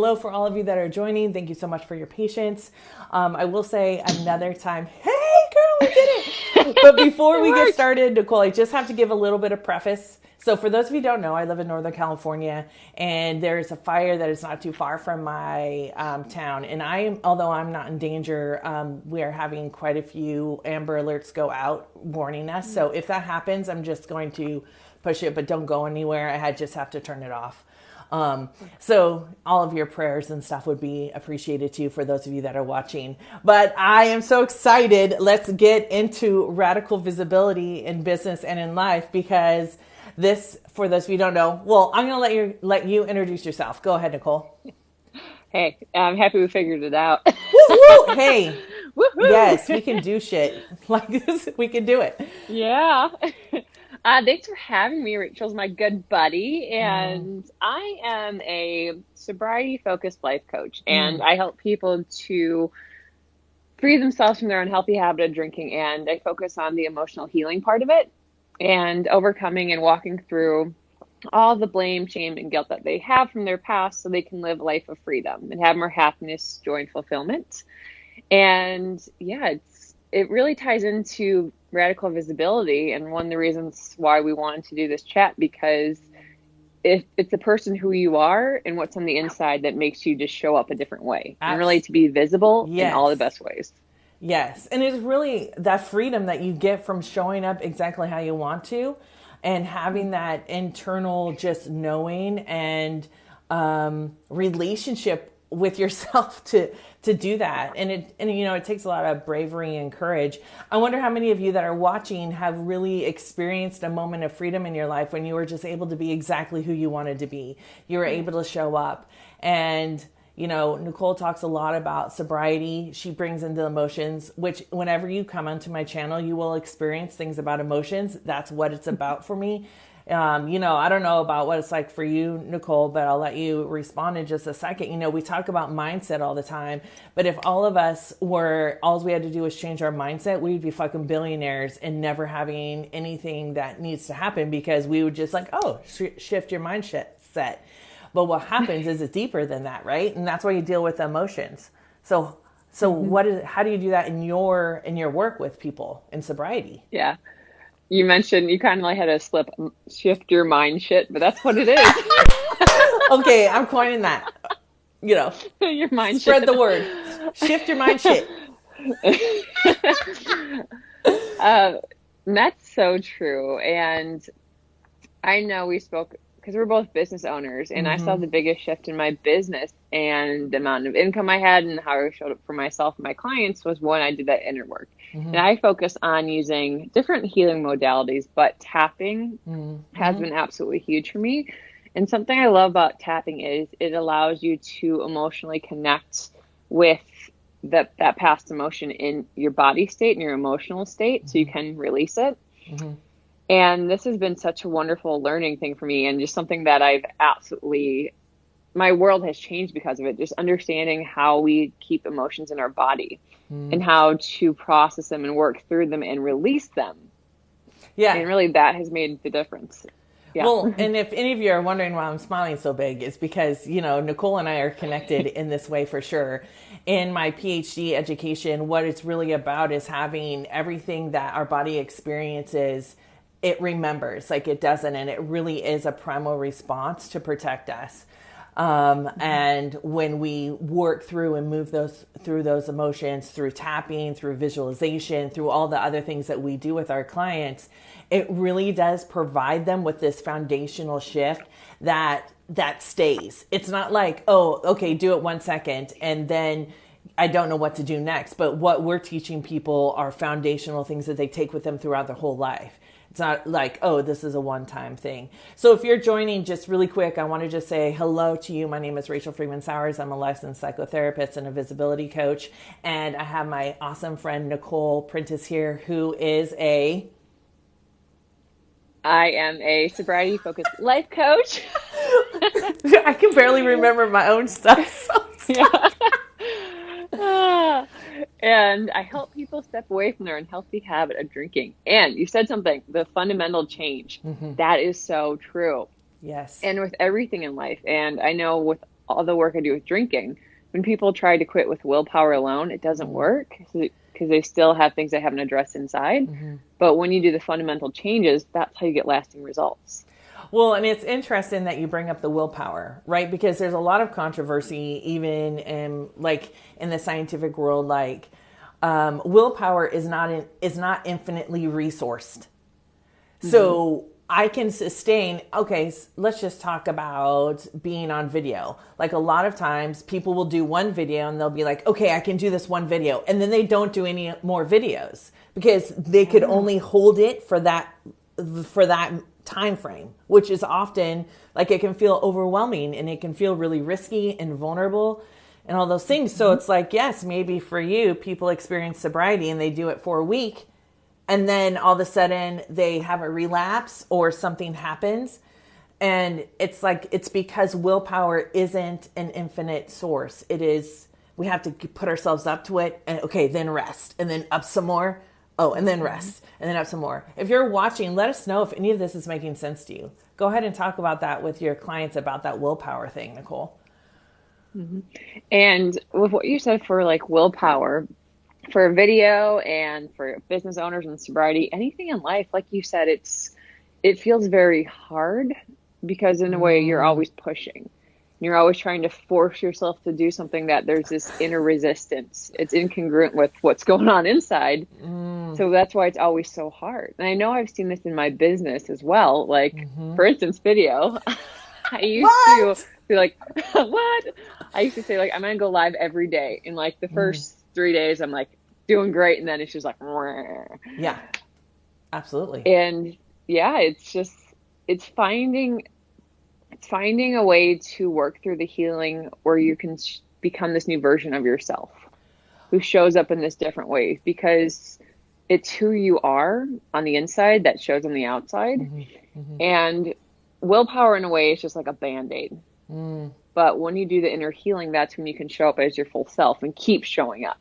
Hello for all of you that are joining. Thank you so much for your patience. I will say another time, hey girl, we did it. But before we get started, Nicole, I just have to give a little bit of preface. So for those of you who don't know, I live in Northern California, and there's a fire that is not too far from my town. And although I'm not in danger, we are having quite a few Amber Alerts go out warning us. So if that happens, I'm just going to push it, but don't go anywhere. I just have to turn it off. So all of your prayers and stuff would be appreciated too for those of you that are watching. But I am so excited. Let's get into radical visibility in business and in life, because this, for those of you who don't know, well, I'm going to let you introduce yourself. Go ahead, Nicole. Hey, I'm happy we figured it out. Woo-hoo! Hey, Woo-hoo! yes, we can do shit like this. We can do it. Yeah. Thanks for having me. Rachel's my good buddy, and I am a sobriety-focused life coach, and I help people to free themselves from their unhealthy habit of drinking, and I focus on the emotional healing part of it and overcoming and walking through all the blame, shame, and guilt that they have from their past so they can live a life of freedom and have more happiness, joy, and fulfillment. And yeah, it really ties into radical visibility, and one of the reasons why we wanted to do this chat, because if it's a person who you are and what's on the inside that makes you just show up a different way and really to be visible in all the best ways. Yes. And it's really that freedom that you get from showing up exactly how you want to, and having that internal just knowing and relationship with yourself to do that. And it takes a lot of bravery and courage. I wonder how many of you that are watching have really experienced a moment of freedom in your life when you were just able to be exactly who you wanted to be. You were able to show up. And Nicole talks a lot about sobriety. She brings into emotions, which whenever you come onto my channel, you will experience things about emotions. That's what it's about for me. I don't know about what it's like for you, Nicole, but I'll let you respond in just a second. We talk about mindset all the time, but if all of us all we had to do was change our mindset, we'd be fucking billionaires and never having anything that needs to happen, because we would just shift your mindset. But what happens is it's deeper than that, right? And that's why you deal with emotions. So how do you do that in your work with people in sobriety? Yeah. You mentioned you kind of like had to shift your mind shit, but that's what it is. Okay, I'm coining that. Your mind spread shit. The word. Shift your mind shit. That's so true. And I know we spoke because we're both business owners, and I saw the biggest shift in my business and the amount of income I had and how I showed up for myself and my clients was when I did that inner work. And I focus on using different healing modalities, but tapping has been absolutely huge for me. And something I love about tapping is it allows you to emotionally connect with that past emotion in your body state and your emotional state, so you can release it. And this has been such a wonderful learning thing for me, and just something that my world has changed because of it. Just understanding how we keep emotions in our body and how to process them and work through them and release them. Yeah. And really that has made the difference. Yeah. Well, and if any of you are wondering why I'm smiling so big, it's because, Nicole and I are connected in this way for sure. In my PhD education, what it's really about is having everything that our body experiences, it remembers, like it doesn't. And it really is a primal response to protect us. And when we work through and move through those emotions, through tapping, through visualization, through all the other things that we do with our clients, it really does provide them with this foundational shift that stays. It's not like, oh, okay, do it 1 second and then I don't know what to do next. But what we're teaching people are foundational things that they take with them throughout their whole life. It's not like, oh, this is a one-time thing. So if you're joining, just really quick, I want to just say hello to you. My name is Rachel Freemon Sowers. I'm a licensed psychotherapist and a visibility coach. And I have my awesome friend, Nicole Prentice here, who is I am a sobriety-focused life coach. I can barely remember my own stuff. Yeah. And I help people step away from their unhealthy habit of drinking. And you said something, the fundamental change. That is so true. Yes. And with everything in life. And I know with all the work I do with drinking. When people try to quit with willpower alone, it doesn't work because they still have things they haven't addressed inside. But when you do the fundamental changes, that's how you get lasting results. Well, and it's interesting that you bring up the willpower, right? Because there's a lot of controversy, even in the scientific world, willpower is not infinitely resourced. So I can sustain. Okay, let's just talk about being on video. Like a lot of times, people will do one video and they'll be like, "Okay, I can do this one video," and then they don't do any more videos because they could only hold it for that time frame, which is often like it can feel overwhelming and it can feel really risky and vulnerable and all those things. So it's like, yes, maybe for you, people experience sobriety and they do it for a week and then all of a sudden they have a relapse or something happens. And it's like, it's because willpower isn't an infinite source. It is, we have to put ourselves up to it and okay, then rest and then up some more. Oh, and then rest, and then up some more. If you're watching, let us know if any of this is making sense to you. Go ahead and talk about that with your clients about that willpower thing, Nicole. And with what you said for like willpower, for a video and for business owners and sobriety, anything in life, like you said, it feels very hard because in a way you're always pushing. You're always trying to force yourself to do something that there's this inner resistance. It's incongruent with what's going on inside. So that's why it's always so hard. And I know I've seen this in my business as well. Like, for instance, video. I used to be like, what? I used to say, like, I'm going to go live every day. And, like, the first 3 days, I'm, like, doing great. And then it's just like, yeah, absolutely. And, yeah, it's finding a way to work through the healing where you can become this new version of yourself who shows up in this different way, because it's who you are on the inside that shows on the outside. And willpower in a way is just like a Band-Aid. But when you do the inner healing, that's when you can show up as your full self and keep showing up.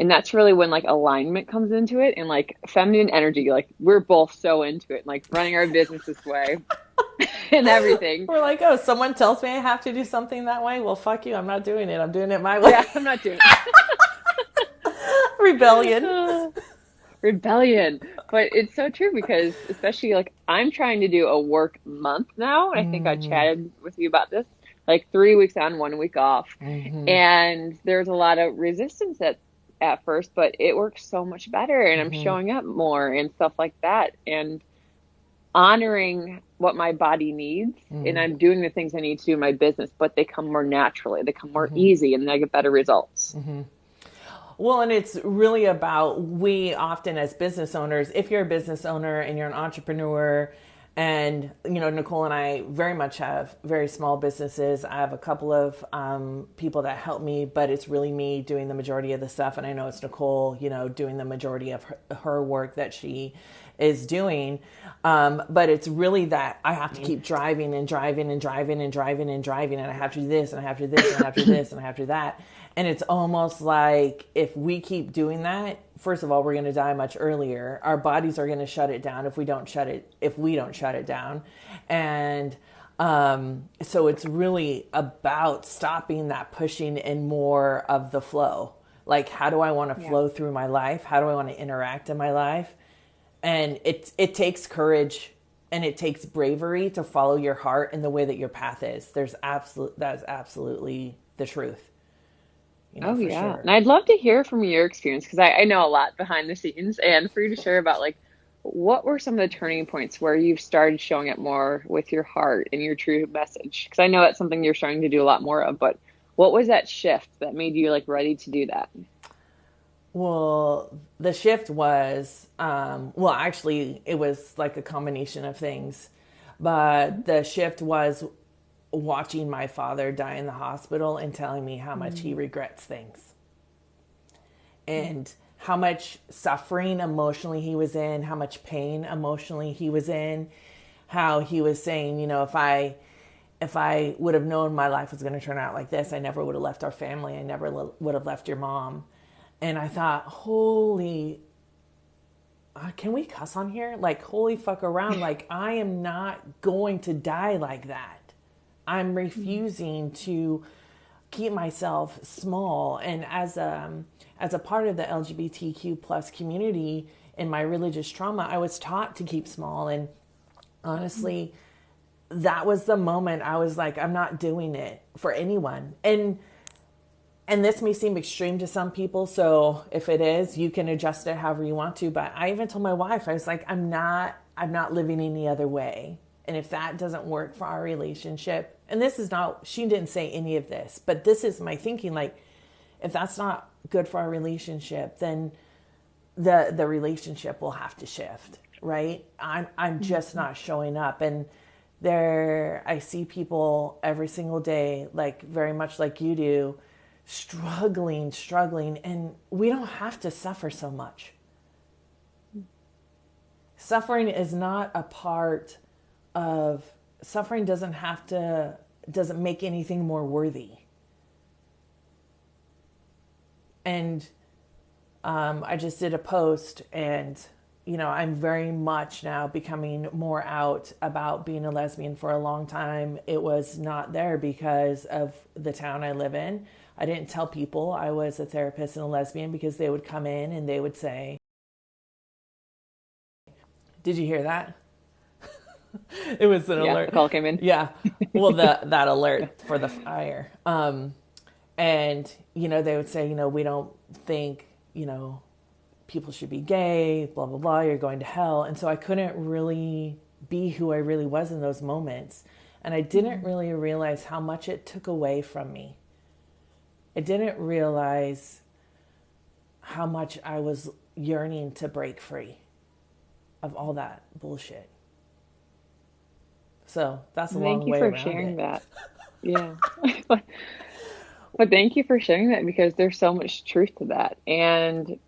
And that's really when like alignment comes into it and like feminine energy, like we're both so into it, like running our business this way. And everything. We're like, oh, someone tells me I have to do something that way. Well, fuck you. I'm not doing it. I'm doing it my way. Yeah, I'm not doing it. Rebellion. But it's so true because especially like I'm trying to do a work month now. And I think I chatted with you about this, like 3 weeks on, 1 week off. And there's a lot of resistance at first, but it works so much better. And I'm showing up more and stuff like that. And honoring what my body needs, and I'm doing the things I need to do in my business, but they come more naturally, they come more easy, and I get better results. Well, and it's really about, we often as business owners, if you're a business owner and you're an entrepreneur, and, you know, Nicole and I very much have very small businesses. I have a couple of people that help me, but it's really me doing the majority of the stuff. And I know it's Nicole, you know, doing the majority of her work that she is doing. But it's really that I have to keep driving and driving and driving and driving and driving. And I have to do this and I have to do this and I have to do this and I have to do that. And it's almost like if we keep doing that, first of all, we're going to die much earlier. Our bodies are going to shut it down if we don't shut it down. And so it's really about stopping that pushing and more of the flow. Like, how do I want to flow through my life? How do I want to interact in my life? And it takes courage and it takes bravery to follow your heart in the way that your path is. That is absolutely the truth. You know, Sure. Sure. And I'd love to hear from your experience, because I know a lot behind the scenes, and for you to share about like, what were some of the turning points where you've started showing up more with your heart and your true message? Because I know that's something you're starting to do a lot more of, but what was that shift that made you like ready to do that? Well, the shift was, actually it was like a combination of things, but the shift was watching my father die in the hospital and telling me how much he regrets things and how much suffering emotionally he was in, how much pain emotionally he was in, how he was saying, you know, if I would have known my life was going to turn out like this, I never would have left our family. I never would have left your mom. And I thought, holy, can we cuss on here? Like, holy fuck around. Like, I am not going to die like that. I'm refusing to keep myself small. And as a part of the LGBTQ plus community in my religious trauma, I was taught to keep small. And honestly, that was the moment I was like, I'm not doing it for anyone. And this may seem extreme to some people, so if it is, you can adjust it however you want to. But I even told my wife, I was like, I'm not living any other way. And if that doesn't work for our relationship, and this is not, she didn't say any of this, but this is my thinking, like, if that's not good for our relationship, then the relationship will have to shift, right? I'm just not showing up. And I see people every single day, like very much like you do, struggling, and we don't have to suffer so much. Suffering is not a part of, suffering doesn't make anything more worthy. And I just did a post, and I'm very much now becoming more out about being a lesbian. For a long time, it was not there because of the town I live in. I didn't tell people I was a therapist and a lesbian because they would come in and they would say, "Did you hear that?" It was an alert. The call came in. Yeah. Well, that alert for the fire. And, they would say, we don't think, people should be gay, blah, blah, blah, you're going to hell. And so I couldn't really be who I really was in those moments. And I didn't really realize how much it took away from me. I didn't realize how much I was yearning to break free of all that bullshit. So that's a long way around it. Thank you for sharing that. Yeah. But thank you for sharing that, because there's so much truth to that. And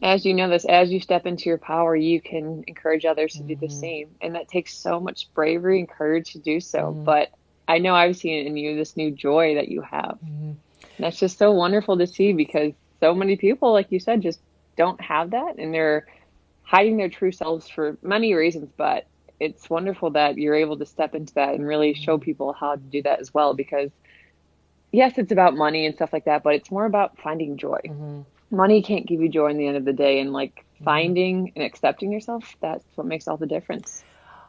as you know this, as you step into your power, you can encourage others to do the same. And that takes so much bravery and courage to do so. But I know I've seen in you this new joy that you have. And that's just so wonderful to see, because so many people, like you said, just don't have that. And they're hiding their true selves for many reasons. But it's wonderful that you're able to step into that and really show people how to do that as well. Because yes, it's about money and stuff like that, but it's more about finding joy. Money can't give you joy in the end of the day. And like finding and accepting yourself, that's what makes all the difference.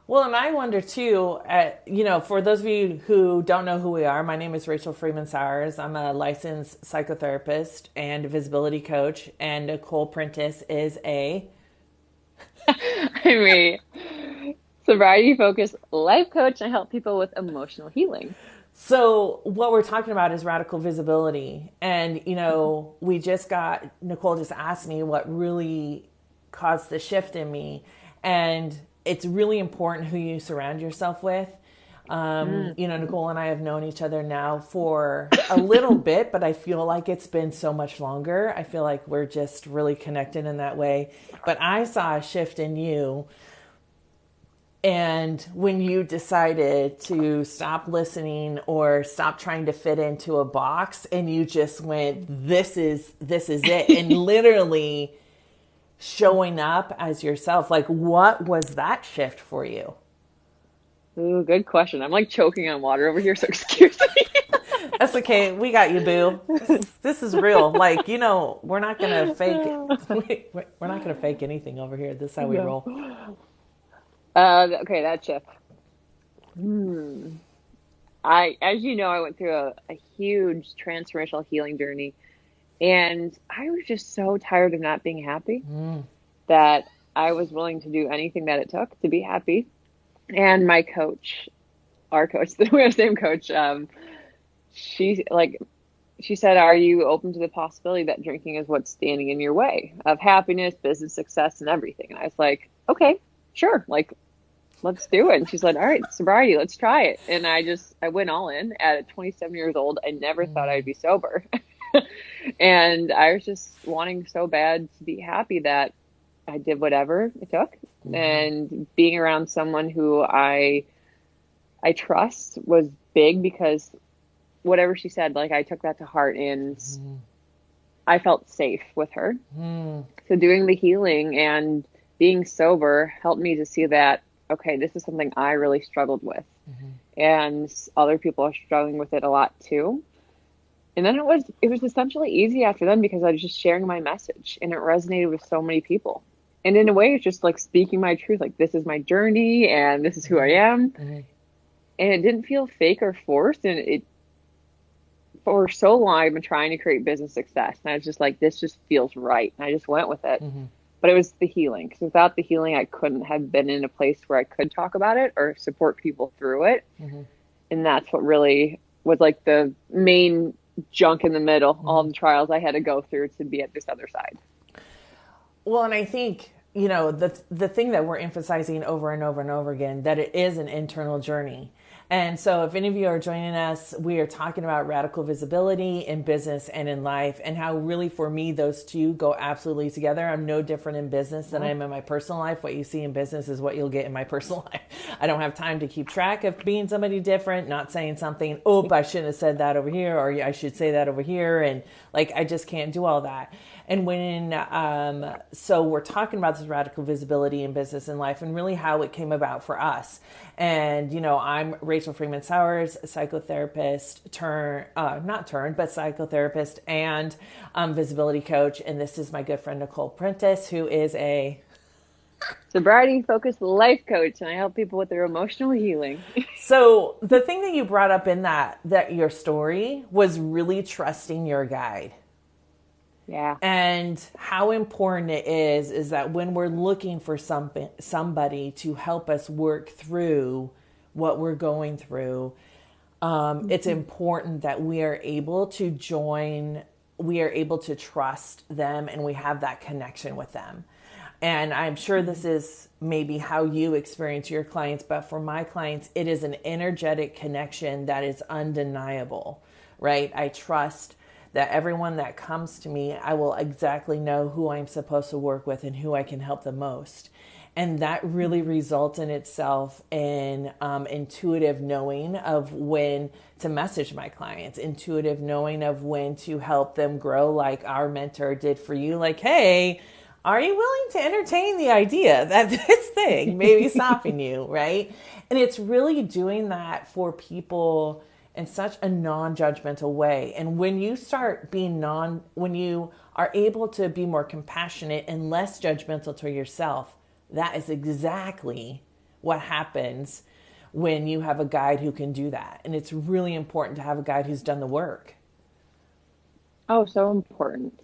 Well, and I wonder too, for those of you who don't know who we are, my name is Rachel Freemon Sowers. I'm a licensed psychotherapist and visibility coach, and Nicole Prentice is sobriety-focused life coach. I help people with emotional healing. So what we're talking about is radical visibility. And, Nicole just asked me what really caused the shift in me. And it's really important who you surround yourself with. Nicole and I have known each other now for a little bit, but I feel like it's been so much longer. I feel like we're just really connected in that way. But I saw a shift in you. And when you decided to stop listening or stop trying to fit into a box, and you just went, this is it, and literally showing up as yourself, like, what was that shift for you? Ooh, good question. I'm like choking on water over here, so excuse me. That's okay. We got you, boo. This is real. Like, we're not gonna fake. We're not gonna fake anything over here. This is how we roll. Okay, that shift. As you know, I went through a huge transformational healing journey, and I was just so tired of not being happy that I was willing to do anything that it took to be happy. And my coach, our coach, we have the same coach, she said, are you open to the possibility that drinking is what's standing in your way of happiness, business success, and everything? And I was like, okay, sure. Like, let's do it. And she's like, all right, sobriety, let's try it. And I went all in at 27 years old. I never thought I'd be sober. And I was just wanting so bad to be happy that I did whatever it took. And being around someone who I trust was big, because whatever she said, like, I took that to heart, and I felt safe with her. So doing the healing and being sober helped me to see that, okay, this is something I really struggled with. and other people are struggling with it a lot too. And then it was essentially easy after then because I was just sharing my message and it resonated with so many people. And in a way, it's just like speaking my truth, like this is my journey and this is who I am. Mm-hmm. And it didn't feel fake or forced. And it, for so long, I've been trying to create business success. And I was just like, this just feels right. And I just went with it. Mm-hmm. But it was the healing. Because without the healing, I couldn't have been in a place where I could talk about it or support people through it. Mm-hmm. And that's what really was like the main junk in the middle, Mm-hmm. all the trials I had to go through to be at this other side. Well, and I think, the thing that we're emphasizing over and over and over again, that it is an internal journey. And so if any of you are joining us, we are talking about radical visibility in business and in life, and how really for me, those two go absolutely together. I'm no different in business than I am in my personal life. What you see in business is what you'll get in my personal life. I don't have time to keep track of being somebody different, not saying something, oh, I shouldn't have said that over here, or I should say that over here. And like, I just can't do all that. And so we're talking about this radical visibility in business and life and really how it came about for us. And, I'm Rachel Freemon Sowers, psychotherapist psychotherapist and visibility coach. And this is my good friend, Nicole Prentice, who is a sobriety focused life coach. And I help people with their emotional healing. So the thing that you brought up in that your story was really trusting your guide. Yeah. And how important it is that when we're looking for somebody to help us work through what we're going through, it's important that we are able to trust them, and we have that connection with them. And I'm sure this is maybe how you experience your clients, but for my clients, it is an energetic connection that is undeniable, right? I trust that everyone that comes to me, I will exactly know who I'm supposed to work with and who I can help the most. And that really results in itself in intuitive knowing of when to message my clients, intuitive knowing of when to help them grow, like our mentor did for you. Like, hey, are you willing to entertain the idea that this thing may be stopping you, right? And it's really doing that for people in such a non-judgmental way. And when you start being when you are able to be more compassionate and less judgmental to yourself, that is exactly what happens when you have a guide who can do that. And it's really important to have a guide who's done the work. Oh, so important.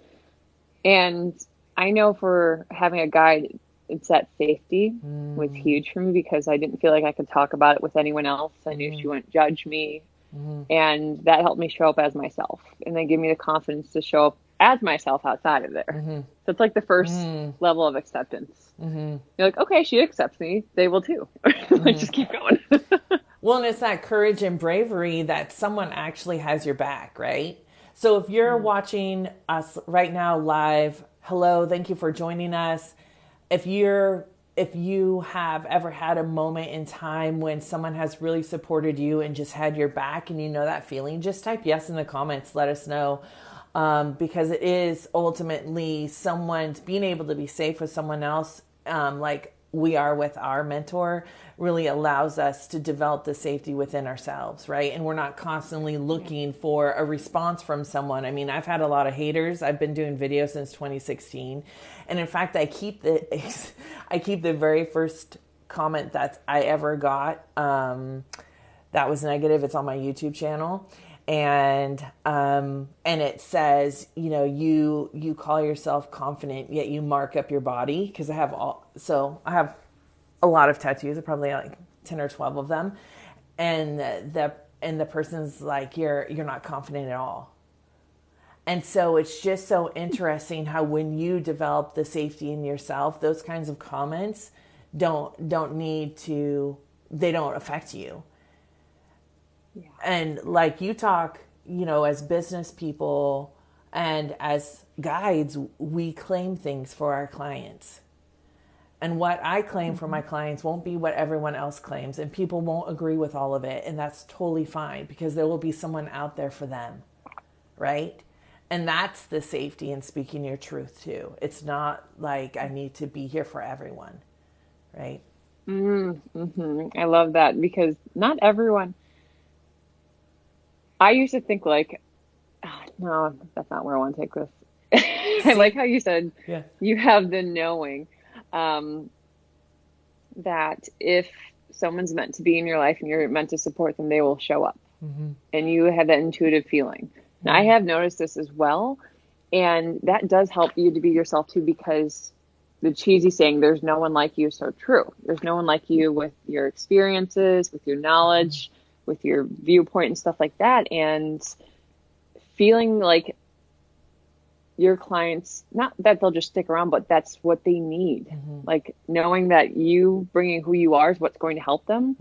And I know for having a guide, it's that safety was huge for me because I didn't feel like I could talk about it with anyone else. I knew she wouldn't judge me. And that helped me show up as myself, and then give me the confidence to show up as myself outside of there. So it's like the first level of acceptance. You're like, okay, she accepts me. They will too. Like, just keep going. Well, and it's that courage and bravery that someone actually has your back, right? So if you're watching us right now live, hello, thank you for joining us. If you have ever had a moment in time when someone has really supported you and just had your back, and you know that feeling, just type yes in the comments. Let us know. Because it is ultimately someone's being able to be safe with someone else, like we are with our mentor, really allows us to develop the safety within ourselves, right? And we're not constantly looking for a response from someone. I mean, I've had a lot of haters. I've been doing videos since 2016. And in fact, I keep the very first comment that I ever got that was negative. It's on my YouTube channel. And it says, you call yourself confident, yet you mark up your body. Cause I have a lot of tattoos, probably like 10 or 12 of them. And the person's like, you're not confident at all. And so it's just so interesting how when you develop the safety in yourself, those kinds of comments don't affect you. Yeah. And like you talk, as business people and as guides, we claim things for our clients. And what I claim for my clients won't be what everyone else claims. And people won't agree with all of it. And that's totally fine, because there will be someone out there for them. Right? And that's the safety in speaking your truth too. It's not like I need to be here for everyone. Right? I love that, because not everyone, I used to think like, "Ah, no, that's not where I want to take this." I like See? how you said Yeah. you have the knowing um, that if someone's meant to be in your life and you're meant to support them, they will show up. And you have that intuitive feeling. Now, I have noticed this as well. And that does help you to be yourself too, because the cheesy saying, there's no one like you, is so true. There's no one like you with your experiences, with your knowledge, with your viewpoint and stuff like that. And feeling like your clients, not that they'll just stick around, but that's what they need. Like knowing that you bringing who you are is what's going to help them.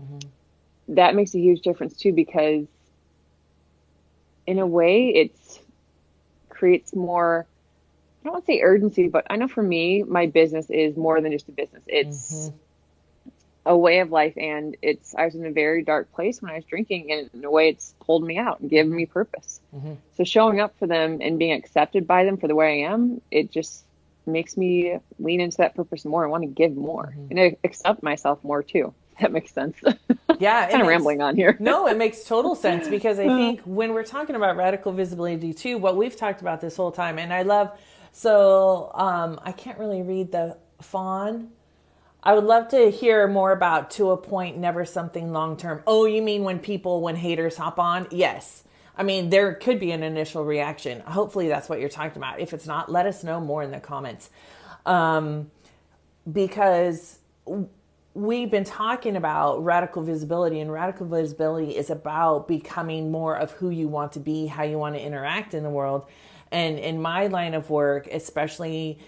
That makes a huge difference too, because in a way it's creates more, I don't want to say urgency, but I know for me, my business is more than just a business. It's a way of life. And I was in a very dark place when I was drinking, and in a way it's pulled me out and given me purpose. So showing up for them and being accepted by them for the way I am, it just makes me lean into that purpose more and want to give more and I accept myself more too. If that makes sense. Yeah, it Kind of makes rambling on here. no, it makes total sense, because I think when we're talking about radical visibility too, what we've talked about this whole time, and I love, so I can't really read the fawn. I would love to hear more about to a point, never something long term. Oh, you mean when haters hop on? Yes. I mean, there could be an initial reaction. Hopefully that's what you're talking about. If it's not, let us know more in the comments. Because we've been talking about radical visibility, and radical visibility is about becoming more of who you want to be, how you want to interact in the world. And in my line of work, especially,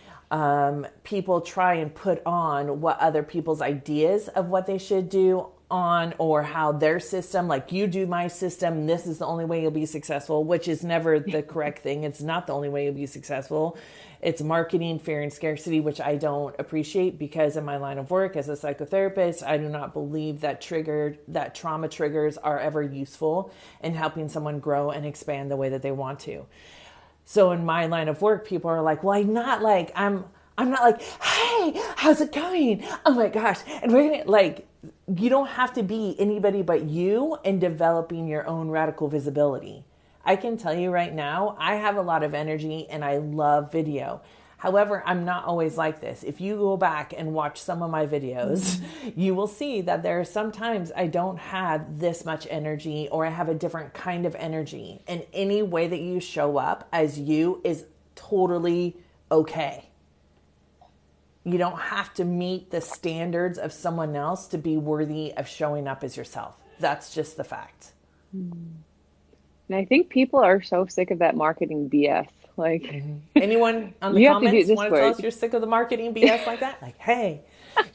people try and put on what other people's ideas of what they should do on, or how their system, like, you do my system, this is the only way you'll be successful, which is never the correct thing. It's not the only way you'll be successful. It's marketing, fear, and scarcity, which I don't appreciate, because in my line of work as a psychotherapist, I do not believe that trauma triggers are ever useful in helping someone grow and expand the way that they want to. So in my line of work, people are like, well, I'm not like, hey, how's it going? Oh my gosh. And we're going to, like, you don't have to be anybody but you in developing your own radical visibility. I can tell you right now, I have a lot of energy and I love video. However, I'm not always like this. If you go back and watch some of my videos, you will see that there are sometimes I don't have this much energy, or I have a different kind of energy. And any way that you show up as you is totally okay. You don't have to meet the standards of someone else to be worthy of showing up as yourself. That's just the fact. And I think people are so sick of that marketing BS. Like, anyone on the you have to do it comments this want to tell way. us you're sick of the marketing BS like that? Like, hey,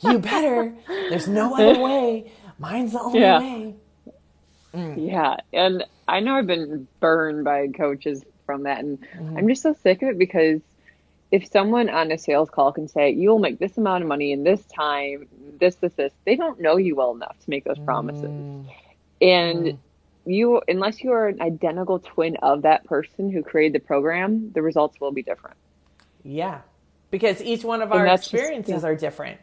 you better. There's no other way. Mine's the only way. Yeah. And I know I've been burned by coaches from that. And I'm just so sick of it, because if someone on a sales call can say, you'll make this amount of money in this time, this, they don't know you well enough to make those promises. And unless you are an identical twin of that person who created the program, the results will be different. Yeah. Because each one of our experiences are different.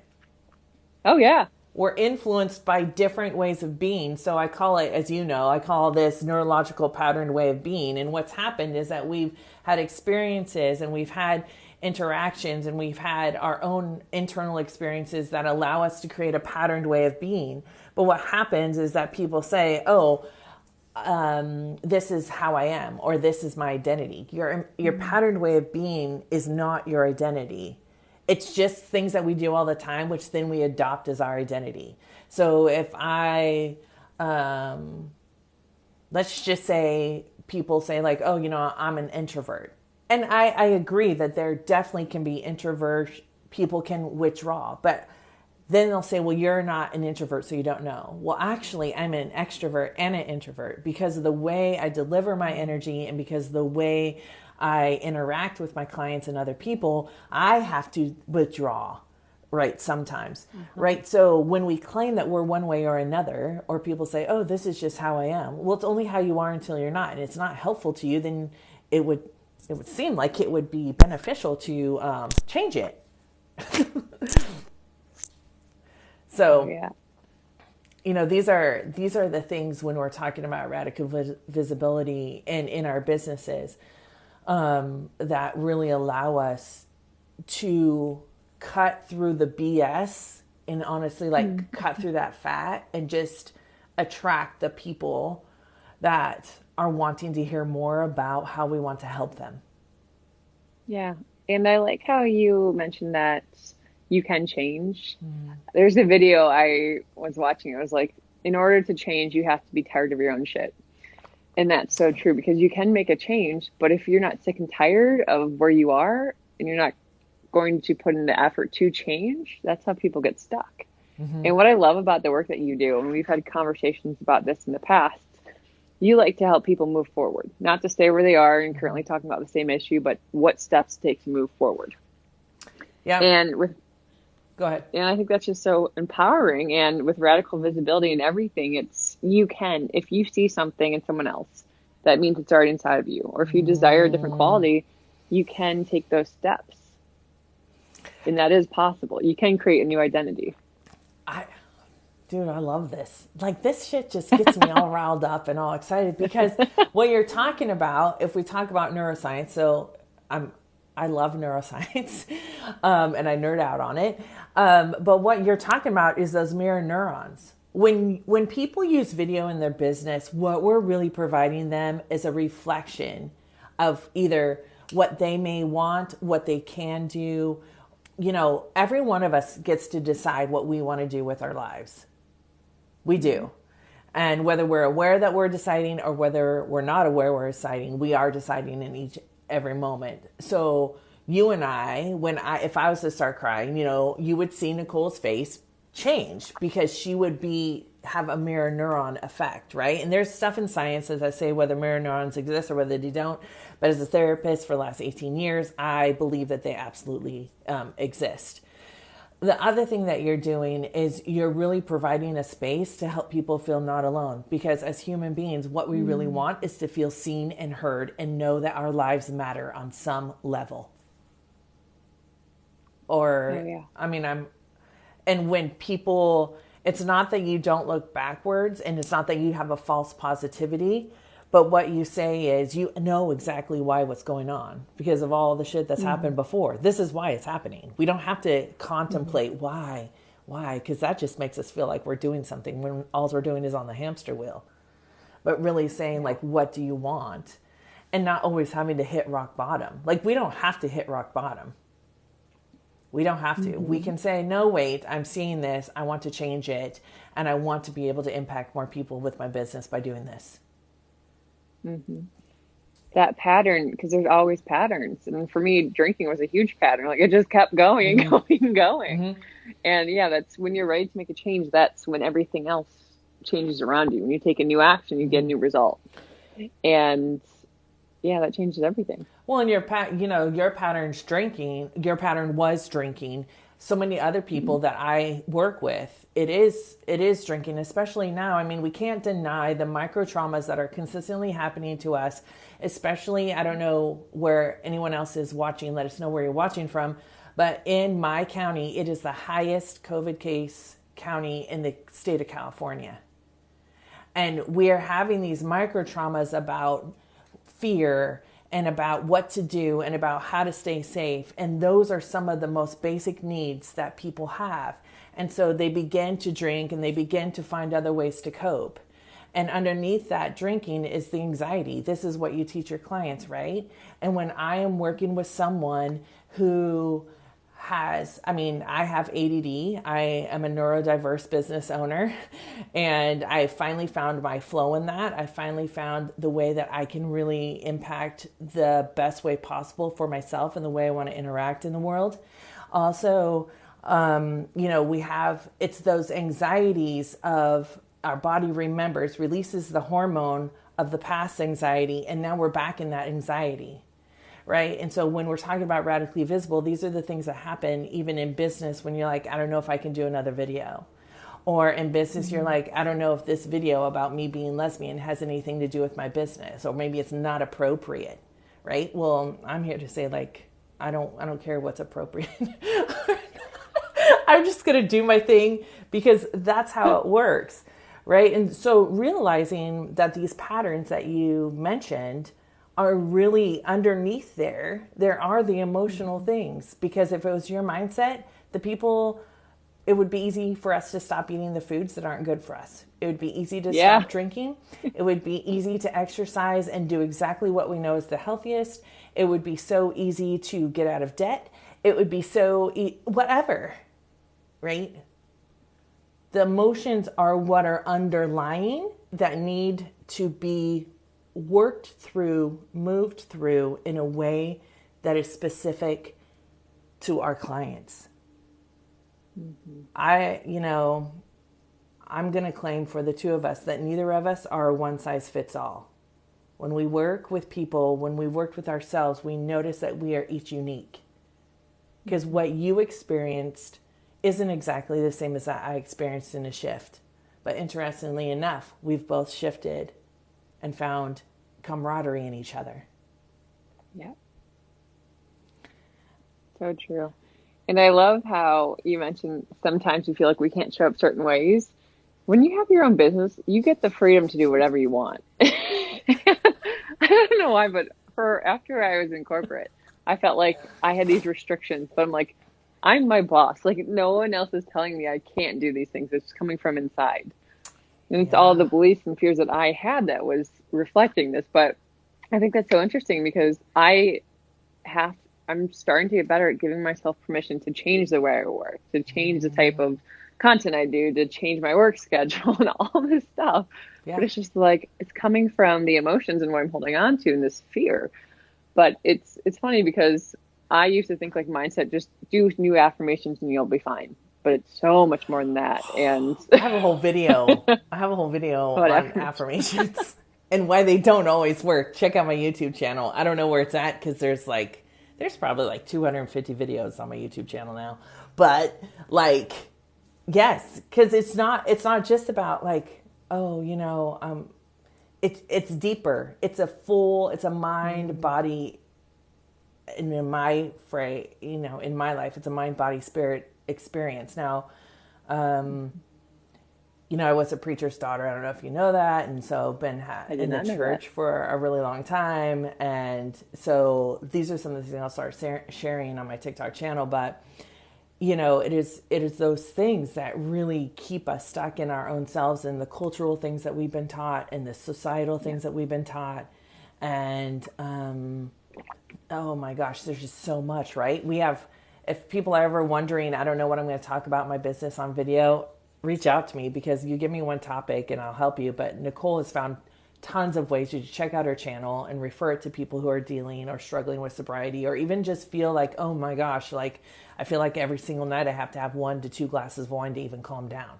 Oh, yeah. We're influenced by different ways of being. So I call it, as you know, I call this neurological patterned way of being. And what's happened is that we've had experiences and we've had interactions and we've had our own internal experiences that allow us to create a patterned way of being. But what happens is that people say, oh, this is how I am, or this is my identity. Your patterned way of being is not your identity. It's just things that we do all the time, which then we adopt as our identity. So if let's just say people say like, oh, I'm an introvert. And I agree that there definitely can be introverts. People can withdraw, but then they'll say, well, you're not an introvert, so you don't know. Well, actually, I'm an extrovert and an introvert because of the way I deliver my energy and because of the way I interact with my clients and other people. I have to withdraw, right, sometimes, right? So when we claim that we're one way or another, or people say, oh, this is just how I am. Well, it's only how you are until you're not, and it's not helpful to you, then it would seem like it would be beneficial to change it. So, these are the things when we're talking about radical visibility and in our businesses, that really allow us to cut through the BS and honestly cut through that fat and just attract the people that are wanting to hear more about how we want to help them. Yeah. And I like how you mentioned that you can change. There's a video I was watching. It was like, in order to change, you have to be tired of your own shit. And that's so true, because you can make a change, but if you're not sick and tired of where you are and you're not going to put in the effort to change, that's how people get stuck. And what I love about the work that you do, and we've had conversations about this in the past, you like to help people move forward, not to stay where they are and currently talking about the same issue, but what steps to take to move forward. Yeah. Go ahead. And I think that's just so empowering. And with radical visibility and everything, you can, if you see something in someone else, that means it's already inside of you. Or if you desire a different quality, you can take those steps. And that is possible. You can create a new identity. Dude, I love this. Like, this shit just gets me all riled up and all excited, because what you're talking about, if we talk about neuroscience, so I love neuroscience, and I nerd out on it. But what you're talking about is those mirror neurons. When people use video in their business, what we're really providing them is a reflection of either what they may want, what they can do. Every one of us gets to decide what we want to do with our lives. We do. And whether we're aware that we're deciding or whether we're not aware we're deciding, we are deciding in every moment. So you and I, if I was to start crying, you would see Nicole's face change, because she would have a mirror neuron effect, right? And there's stuff in science, as I say, whether mirror neurons exist or whether they don't. But as a therapist for the last 18 years, I believe that they absolutely exist. The other thing that you're doing is you're really providing a space to help people feel not alone, because as human beings, what we really want is to feel seen and heard and know that our lives matter on some level. And when people, it's not that you don't look backwards, and it's not that you have a false positivity, but what you say is you know exactly what's going on because of all the shit that's happened before. This is why it's happening. We don't have to contemplate why, because that just makes us feel like we're doing something when all we're doing is on the hamster wheel. But really saying, like, what do you want? And not always having to hit rock bottom. Like, we don't have to hit rock bottom. We don't have to. We can say, no, wait, I'm seeing this. I want to change it. And I want to be able to impact more people with my business by doing this. That pattern, because there's always patterns. And for me, drinking was a huge pattern. Like, it just kept going and going and going. And yeah, that's when you're ready to make a change. That's when everything else changes around you. When you take a new action, you get a new result. And yeah, that changes everything. Well, and your pattern was drinking. So many other people that I work with, it is drinking, especially now. I mean, we can't deny the micro traumas that are consistently happening to us, especially, I don't know where anyone else is watching. Let us know where you're watching from. But in my county, it is the highest COVID case county in the state of California. And we are having these micro traumas about fear and about what to do and about how to stay safe. And those are some of the most basic needs that people have. And so they begin to drink and they begin to find other ways to cope. And underneath that drinking is the anxiety. This is what you teach your clients, right? And when I am working with someone who I have ADD. I am a neurodiverse business owner, and I finally found my flow in that. I finally found the way that I can really impact the best way possible for myself and the way I want to interact in the world. Also, it's those anxieties of our body releases the hormone of the past anxiety, and now we're back in that anxiety. Right. And so when we're talking about radically visible, these are the things that happen even in business when you're like, I don't know if I can do another video. Or in business, you're like, I don't know if this video about me being lesbian has anything to do with my business, or maybe it's not appropriate. Right. Well, I'm here to say, like, I don't care what's appropriate. I'm just going to do my thing because that's how it works. Right. And so realizing that these patterns that you mentioned are really underneath there are the emotional things, because if it was your mindset, it would be easy for us to stop eating the foods that aren't good for us. It would be easy to Yeah. stop drinking. It would be easy to exercise and do exactly what we know is the healthiest. It would be so easy to get out of debt. It would be whatever, right? The emotions are what are underlying that need to be worked through, moved through in a way that is specific to our clients. Mm-hmm. I'm going to claim for the two of us that neither of us are one size fits all. When we work with people, when we work with ourselves, we notice that we are each unique. Because what you experienced isn't exactly the same as that I experienced in a shift. But interestingly enough, we've both shifted and found camaraderie in each other. Yeah. So true. And I love how you mentioned sometimes you feel like we can't show up certain ways. When you have your own business, you get the freedom to do whatever you want. I don't know why, but after I was in corporate, I felt like I had these restrictions, but I'm like, I'm my boss. Like, no one else is telling me I can't do these things. It's coming from inside. And it's all the beliefs and fears that I had that was reflecting this. But I think that's so interesting because I'm starting to get better at giving myself permission to change the way I work, to change the type of content I do, to change my work schedule and all this stuff. Yeah. But it's just like, it's coming from the emotions and what I'm holding on to and this fear. But it's funny because I used to think like mindset, just do new affirmations and you'll be fine. But it's so much more than that. And I have a whole video on affirmations and why they don't always work. Check out my YouTube channel. I don't know where it's at because there's probably like 250 videos on my YouTube channel now. But like, yes, because it's not just about like, it's deeper. It's a mind, body, and in my life, it's a mind, body, spirit experience. Now, I was a preacher's daughter. I don't know if you know that. And so been in the church for a really long time. And so these are some of the things I'll start sharing on my TikTok channel. But, it is those things that really keep us stuck in our own selves and the cultural things that we've been taught and the societal things that we've been taught. And, oh my gosh, there's just so much, right? If people are ever wondering, I don't know what I'm going to talk about in my business on video, reach out to me because you give me one topic and I'll help you. But Nicole has found tons of ways to check out her channel and refer it to people who are dealing or struggling with sobriety, or even just feel like, oh my gosh, like I feel like every single night I have to have 1 to 2 glasses of wine to even calm down,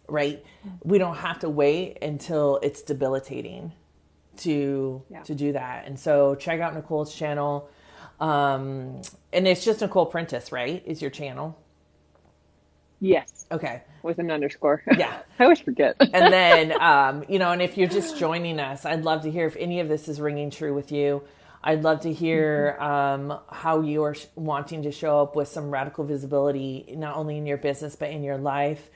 right? We don't have to wait until it's debilitating to do that. And so check out Nicole's channel. And it's just Nicole Prentice, right? Is your channel? Yes. Okay. With an underscore. Yeah. I always forget. And then, and if you're just joining us, I'd love to hear if any of this is ringing true with you. I'd love to hear how you are wanting to show up with some radical visibility, not only in your business, but in your life.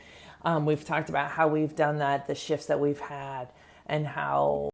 We've talked about how we've done that, the shifts that we've had, and how